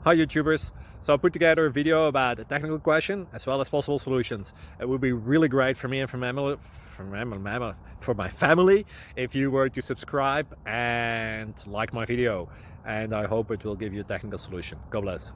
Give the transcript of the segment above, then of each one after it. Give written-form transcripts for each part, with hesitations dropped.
Hi YouTubers! So I put together a video about a technical question as well as possible solutions. It would be really great for me and for my family if you were to subscribe and like my video, and I hope it will give you a technical solution. God bless.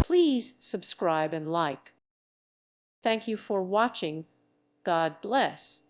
Please subscribe and like. Thank you for watching. God bless.